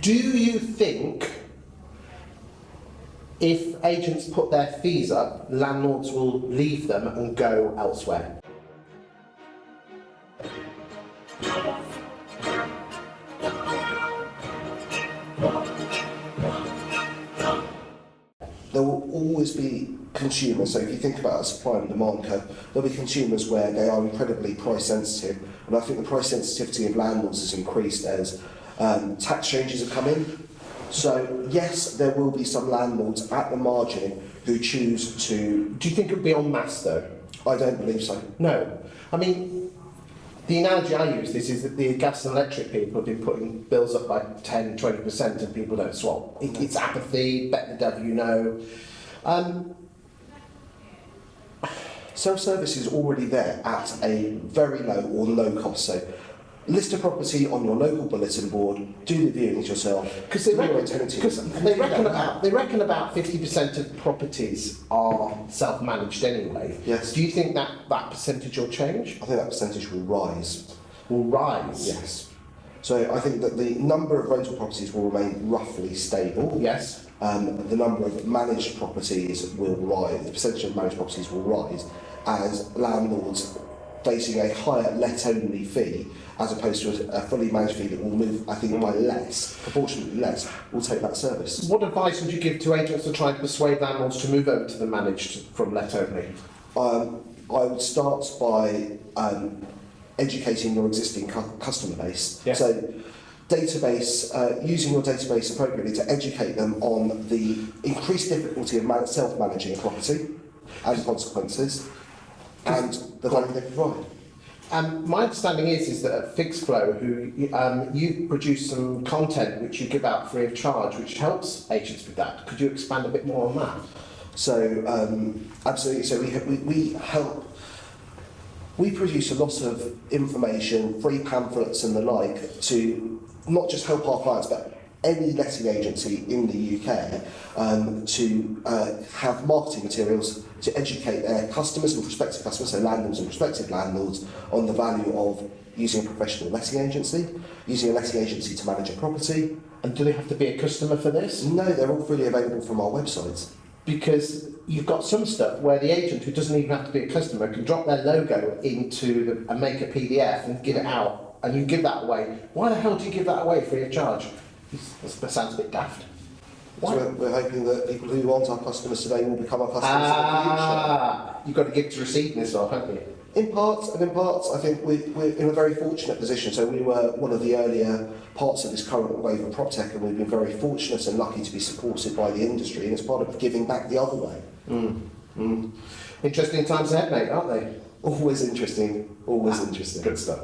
Do you think if agents put their fees up, landlords will leave them and go elsewhere? There will always be consumers, so if you think about a supply and demand curve, there'll be consumers where they are incredibly price sensitive, and I think the price sensitivity of landlords has increased as tax changes have come in. So yes, there will be some landlords at the margin who choose to... Do you think it would be en masse though? I don't believe so. No. I mean, the analogy I use this is that the gas and electric people have been putting bills up by 10, 20% and people don't swap. It's apathy, bet the devil you know. Self-service is already there at a very low or no cost. So list a property on your local bulletin board, do the viewings yourself. Because they reckon about 50% of properties are self-managed anyway. Yes. Do you think that percentage will change? I think that percentage will rise. Will rise? Yes. So I think that the number of rental properties will remain roughly stable. Yes. The number of managed properties will rise, the percentage of managed properties will rise as landlords facing a higher let-only fee as opposed to a fully managed fee that will move, I think, by less, proportionately less, will take that service. What advice would you give to agents to try and persuade landlords to move over to the managed from let-only? I would start by educating your existing customer base. Yes. So, using your database appropriately to educate them on the increased difficulty of self-managing a property and consequences, and the value they provide. My understanding is that at Fixflo, you produce some content which you give out free of charge, which helps agents with that. Could you expand a bit more on that? So, absolutely. So we produce a lot of information, free pamphlets and the like, to not just help our clients, but any letting agency in the UK to have marketing materials to educate their customers and prospective customers, so landlords and prospective landlords, on the value of using a professional letting agency, using a letting agency to manage a property. And do they have to be a customer for this? No, they're all freely available from our website. Because you've got some stuff where the agent, who doesn't even have to be a customer, can drop their logo into and make a PDF and give it out, and you give that away. Why the hell do you give that away free of charge? That sounds a bit daft. Why? So we're hoping that people who aren't our customers today will become our customers in the future. You've got to give to receive in this one, haven't you? In parts, I think we're in a very fortunate position. So we were one of the earlier parts of this current wave of PropTech, and we've been very fortunate and lucky to be supported by the industry, and it's part of giving back the other way. Interesting times ahead, mate, aren't they? Always interesting, always interesting. Good stuff.